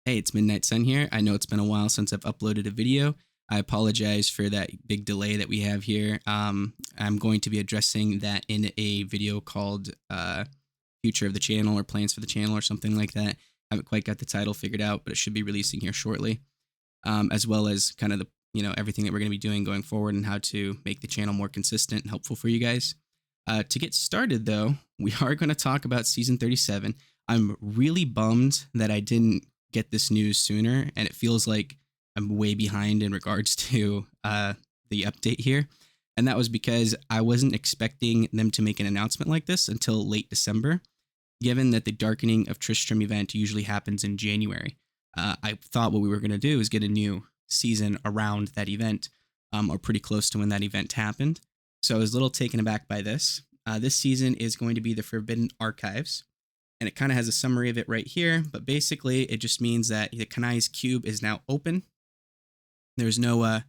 Hey, it's Midnight Sun here. I know it's been a while since I've uploaded a video. I apologize for that big delay that we have here. I'm going to be addressing that in a video called Future of the Channel or Plans for the Channel or something like that. I haven't quite got the title figured out, but it should be releasing here shortly, as well as kind of the everything that we're going to be doing going forward and how to make the channel more consistent and helpful for you guys. To get started, though, we are going to talk about Season 37. I'm really bummed that I didn't get this news sooner, and it feels like I'm way behind in regards to the update here. And that was because I wasn't expecting them to make an announcement like this until late December, given that the Darkening of Tristram event usually happens in January. I thought what we were going to do is get a new season around that event, or pretty close to when that event happened. So I was a little taken aback by this. This season is going to be the Forbidden Archives, and it kind of has a summary of it right here, but basically it just means that the Kanai's Cube is now open. There's no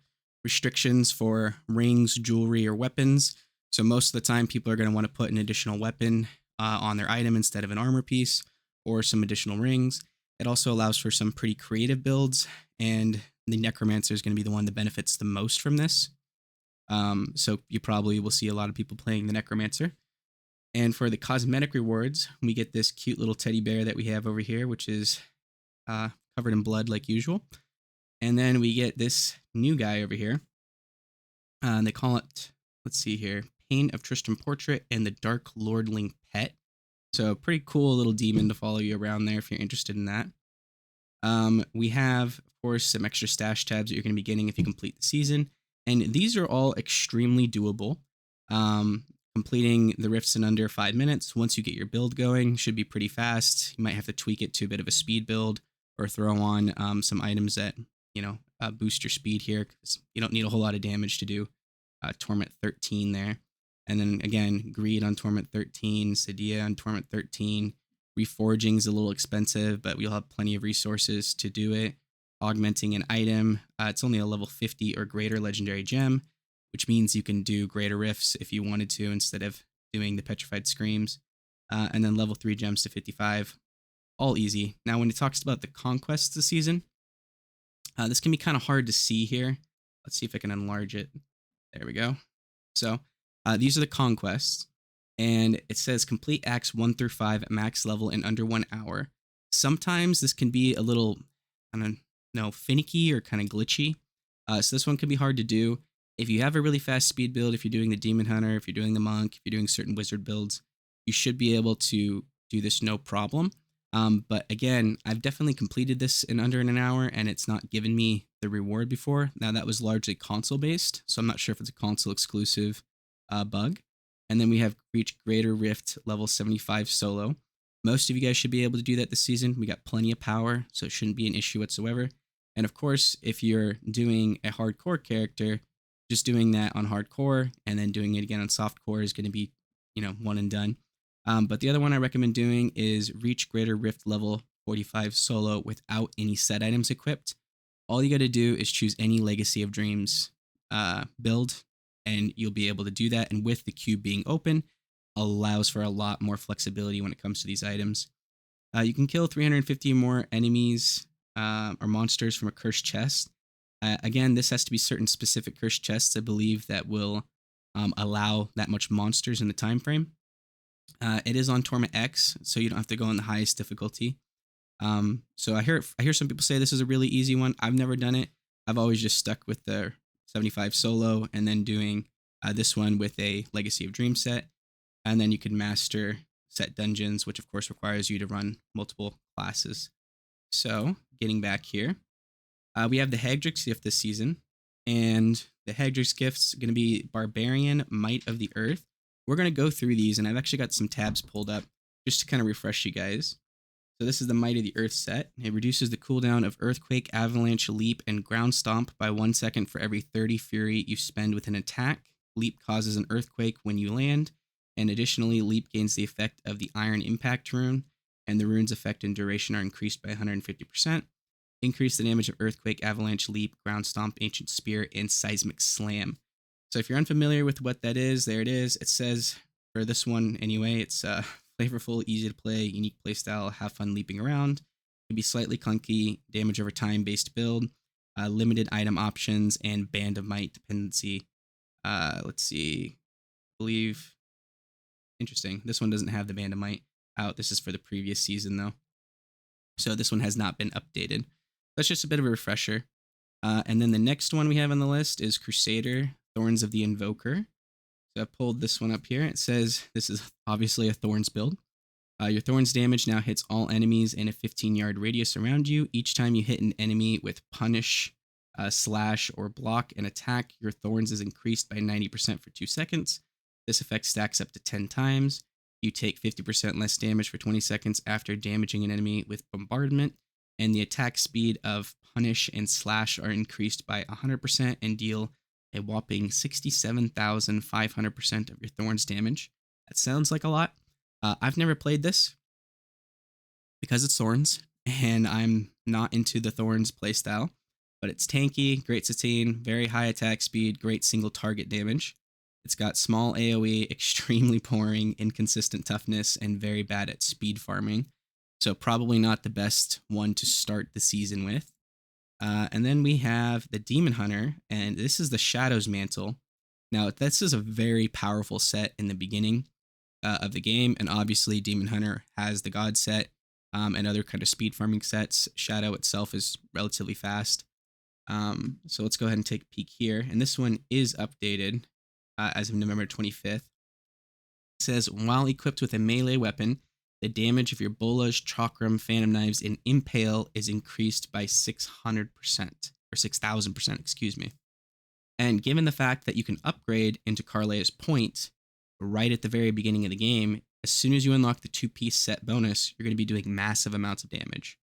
restrictions for rings, jewelry, or weapons, so most of the time people are going to want to put an additional weapon on their item instead of an armor piece, or some additional rings. It also allows for some pretty creative builds, and the Necromancer is going to be the one that benefits the most from this. So you probably will see a lot of people playing the Necromancer. And for the cosmetic rewards, we get this cute little teddy bear that we have over here, which is covered in blood like usual. And then we get this new guy over here. And they call it, let's see here, Pain of Tristram Portrait and the Dark Lordling Pet. So pretty cool little demon to follow you around there if you're interested in that. We have, of course, some extra stash tabs that you're going to be getting if you complete the season. And these are all extremely doable. Completing the rifts in under 5 minutes, once you get your build going, should be pretty fast. You might have to tweak it to a bit of a speed build or throw on some items that, boost your speed here, because you don't need a whole lot of damage to do Torment 13 there. And then again, Greed on Torment 13, Sedia on Torment 13. Reforging is a little expensive, but we'll have plenty of resources to do it. Augmenting an item, it's only a level 50 or greater legendary gem, which means you can do greater rifts if you wanted to instead of doing the Petrified Screams. And then level 3 gems to 55. All easy. Now, when it talks about the conquests this season, this can be kind of hard to see here. Let's see if I can enlarge it. There we go. So these are the conquests. And it says complete acts 1 through 5 at max level in under 1 hour. Sometimes this can be a little, I don't know, finicky or kind of glitchy. So this one can be hard to do. If you have a really fast speed build, if you're doing the Demon Hunter, if you're doing the Monk, if you're doing certain wizard builds, you should be able to do this no problem. But again, I've definitely completed this in under an hour, and it's not given me the reward before. Now, that was largely console-based, so I'm not sure if it's a console-exclusive bug. And then we have Reach Greater Rift level 75 solo. Most of you guys should be able to do that this season. We got plenty of power, so it shouldn't be an issue whatsoever. And of course, if you're doing a hardcore character, just doing that on hardcore and then doing it again on softcore is going to be, one and done. But the other one I recommend doing is Reach Greater Rift level 45 solo without any set items equipped. All you got to do is choose any Legacy of Dreams build, and you'll be able to do that. And with the cube being open, allows for a lot more flexibility when it comes to these items. You can kill 350 more enemies or monsters from a cursed chest. Again, this has to be certain specific cursed chests, I believe, that will allow that much monsters in the time frame. It is on Torment X, so you don't have to go on the highest difficulty. So I hear some people say this is a really easy one. I've never done it. I've always just stuck with the 75 solo and then doing this one with a Legacy of Dreams set. And then you can master set dungeons, which of course requires you to run multiple classes. So getting back here, we have the Haedrigs gift this season, and the Haedrigs gift's going to be Barbarian, Might of the Earth. We're going to go through these, and I've actually got some tabs pulled up just to kind of refresh you guys. So this is the Might of the Earth set. It reduces the cooldown of Earthquake, Avalanche, Leap, and Ground Stomp by 1 second for every 30 Fury you spend with an attack. Leap causes an Earthquake when you land, and additionally, Leap gains the effect of the Iron Impact rune, and the rune's effect and duration are increased by 150%. Increase the damage of Earthquake, Avalanche, Leap, Ground Stomp, Ancient Spear, and Seismic Slam. So if you're unfamiliar with what that is, there it is. It says, for this one anyway, it's flavorful, easy to play, unique playstyle, have fun leaping around. Can be slightly clunky, damage over time based build, limited item options, and Band of Might dependency. Let's see. I believe. Interesting. This one doesn't have the Band of Might out. This is for the previous season, though. So this one has not been updated. That's just a bit of a refresher. And then the next one we have on the list is Crusader, Thorns of the Invoker. So I pulled this one up here. It says this is obviously a Thorns build. Your Thorns damage now hits all enemies in a 15-yard radius around you. Each time you hit an enemy with Punish, Slash, or Block an attack, your Thorns is increased by 90% for 2 seconds. This effect stacks up to 10 times. You take 50% less damage for 20 seconds after damaging an enemy with Bombardment, and the attack speed of Punish and Slash are increased by 100% and deal a whopping 67,500% of your Thorns damage. That sounds like a lot. I've never played this because it's Thorns, and I'm not into the Thorns playstyle, but it's tanky, great sustain, very high attack speed, great single target damage. It's got small AoE, extremely boring, inconsistent toughness, and very bad at speed farming. So probably not the best one to start the season with. And then we have the Demon Hunter, and this is the Shadow's Mantle. Now, this is a very powerful set in the beginning of the game, and obviously Demon Hunter has the God set and other kind of speed farming sets. Shadow itself is relatively fast. So let's go ahead and take a peek here. And this one is updated as of November 25th. It says, while equipped with a melee weapon, the damage of your Bolas, Chakram, Phantom Knives, and Impale is increased by 600%, or 6,000%, excuse me. And given the fact that you can upgrade into Carlea's Point right at the very beginning of the game, as soon as you unlock the 2-piece set bonus, you're going to be doing massive amounts of damage.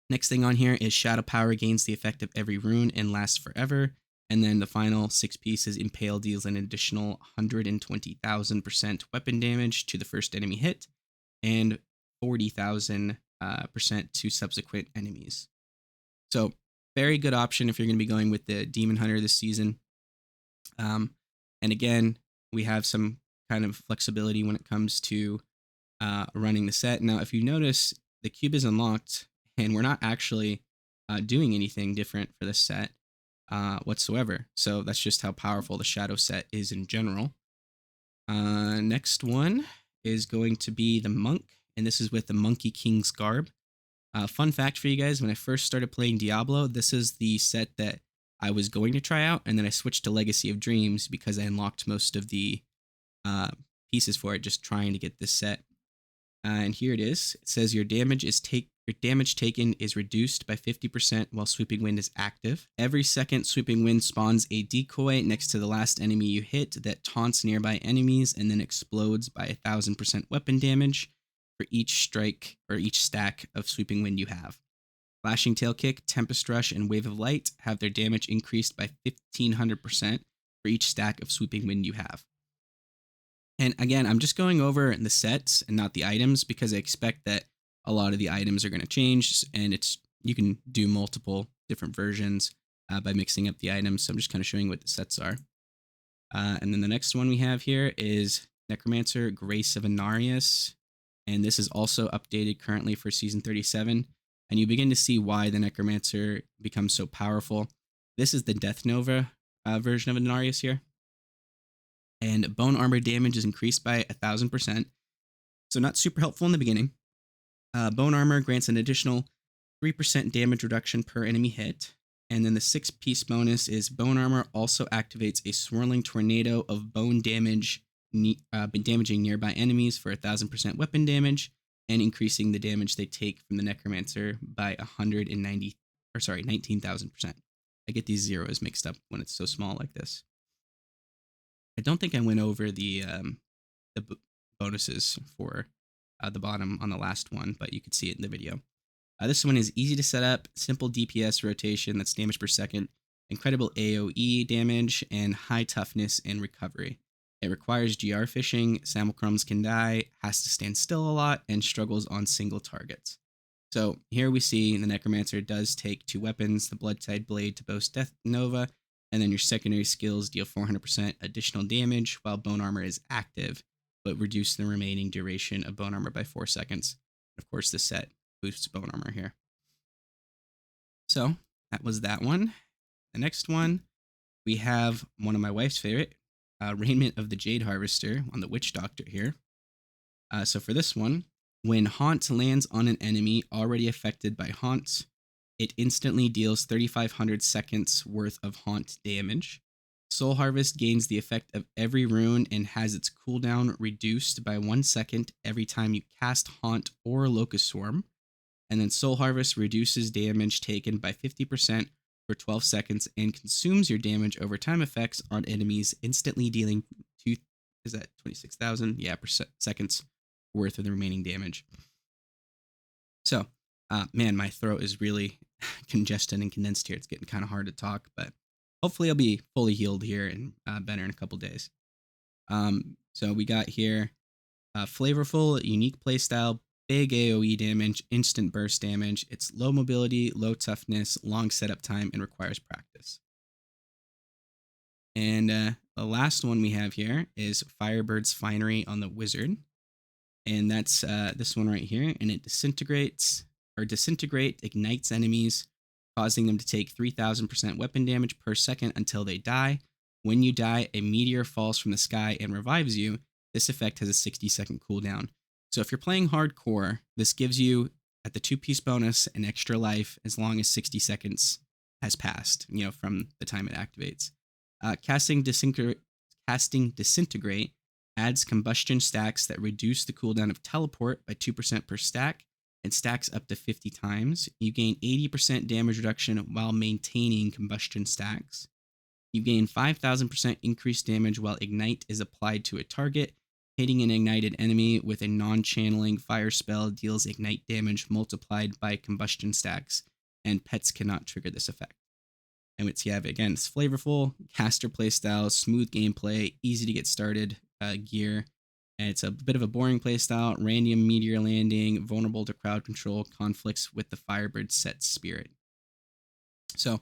Next thing on here is Shadow Power gains the effect of every rune and lasts forever. And then the final 6 pieces, Impale deals an additional 120,000% weapon damage to the first enemy hit and 40,000% to subsequent enemies. So very good option if you're going to be going with the Demon Hunter this season. And again, we have some kind of flexibility when it comes to running the set. Now, if you notice, the cube is unlocked, and we're not actually doing anything different for this set whatsoever. So that's just how powerful the Shadow set is in general. Next one is going to be the Monk, and this is with the Monkey King's Garb. Fun fact for you guys, when I first started playing Diablo, this is the set that I was going to try out, and then I switched to Legacy of Dreams because I unlocked most of the pieces for it just trying to get this set. And here it is. It says your damage taken is reduced by 50% while Sweeping Wind is active. Every second, Sweeping Wind spawns a decoy next to the last enemy you hit that taunts nearby enemies and then explodes by 1,000% weapon damage for each strike or each stack of Sweeping Wind you have. Flashing Tail Kick, Tempest Rush, and Wave of Light have their damage increased by 1,500% for each stack of Sweeping Wind you have. And again, I'm just going over the sets and not the items because I expect that a lot of the items are going to change, and you can do multiple different versions by mixing up the items. So I'm just kind of showing what the sets are. And then the next one we have here is Necromancer, Grace of Inarius. And this is also updated currently for Season 37. And you begin to see why the Necromancer becomes so powerful. This is the Death Nova version of Inarius here. And bone armor damage is increased by 1,000%. So not super helpful in the beginning. Bone armor grants an additional 3% damage reduction per enemy hit. And then the 6-piece bonus is bone armor also activates a swirling tornado of bone damage, damaging nearby enemies for 1,000% weapon damage and increasing the damage they take from the Necromancer by 19,000%. I get these zeros mixed up when it's so small like this. I don't think I went over the bonuses for the bottom on the last one, but you could see it in the video. This one is easy to set up, simple DPS rotation, that's damage per second, incredible AoE damage, and high toughness and recovery. It requires GR fishing, Samochrums can die, has to stand still a lot, and struggles on single targets. So here we see the Necromancer does take 2 weapons, the Blood-Tide Blade to boast Death Nova, and then your secondary skills deal 400% additional damage while bone armor is active, but reduce the remaining duration of bone armor by 4 seconds. Of course, this set boosts bone armor here. So that was that one. The next one, we have one of my wife's favorite, Raiment of the Jade Harvester on the Witch Doctor here. So for this one, when Haunt lands on an enemy already affected by Haunt, it instantly deals 3,500 seconds worth of Haunt damage. Soul Harvest gains the effect of every rune and has its cooldown reduced by 1 second every time you cast Haunt or Locust Swarm. And then Soul Harvest reduces damage taken by 50% for 12 seconds and consumes your damage over time effects on enemies, instantly dealing 26,000? Yeah, seconds worth of the remaining damage. So, man, my throat is really congested and condensed here. It's getting kind of hard to talk, but hopefully I'll be fully healed here and better in a couple days. So we got here flavorful, unique playstyle, big AoE damage, instant burst damage. It's low mobility, low toughness, long setup time, and requires practice. And the last one we have here is Firebird's Finery on the Wizard. And that's this one right here. And it disintegrate ignites enemies, causing them to take 3,000% weapon damage per second until they die. When you die, a meteor falls from the sky and revives you. This effect has a 60-second cooldown. So if you're playing hardcore, this gives you, at the 2-piece bonus, an extra life as long as 60 seconds has passed, from the time it activates. Casting Disintegrate adds combustion stacks that reduce the cooldown of Teleport by 2% per stack and stacks up to 50 times. You gain 80% damage reduction while maintaining combustion stacks. You gain 5,000% increased damage while Ignite is applied to a target. Hitting an ignited enemy with a non-channeling fire spell deals Ignite damage multiplied by combustion stacks, and pets cannot trigger this effect. And what you have, again, it's flavorful, caster playstyle, smooth gameplay, easy to get started gear. And it's a bit of a boring playstyle, random meteor landing, vulnerable to crowd control, conflicts with the Firebird set spirit. So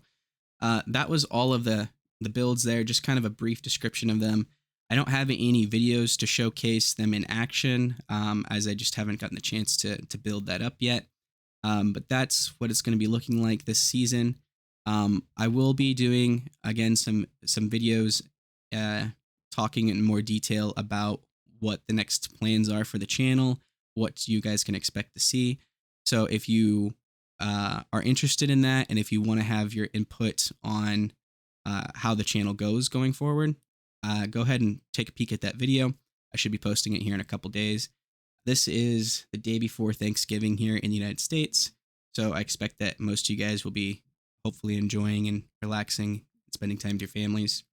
that was all of the builds there, just kind of a brief description of them. I don't have any videos to showcase them in action, as I just haven't gotten the chance to build that up yet. But that's what it's going to be looking like this season. I will be doing, again, some videos talking in more detail about what the next plans are for the channel, what you guys can expect to see. So if you are interested in that, and if you want to have your input on how the channel goes going forward, go ahead and take a peek at that video. I should be posting it here in a couple days. This is the day before Thanksgiving here in the United States, so I expect that most of you guys will be hopefully enjoying and relaxing, spending time with your families.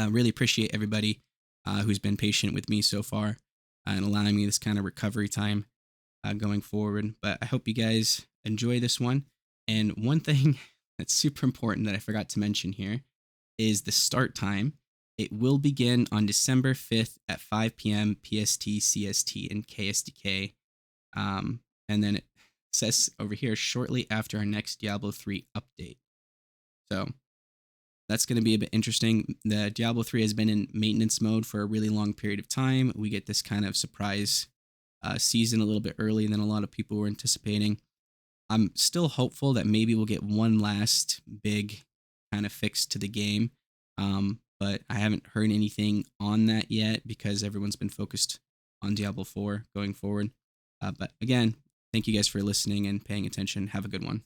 Really appreciate everybody who's been patient with me so far and allowing me this kind of recovery time going forward. But I hope you guys enjoy this one. And one thing that's super important that I forgot to mention here is the start time. It will begin on December 5th at 5 p.m. PST, CST, and KSDK. And then it says over here, shortly after our next Diablo 3 update. So that's going to be a bit interesting. The Diablo 3 has been in maintenance mode for a really long period of time. We get this kind of surprise season a little bit earlier than a lot of people were anticipating. I'm still hopeful that maybe we'll get one last big kind of fix to the game. But I haven't heard anything on that yet because everyone's been focused on Diablo 4 going forward. But again, thank you guys for listening and paying attention. Have a good one.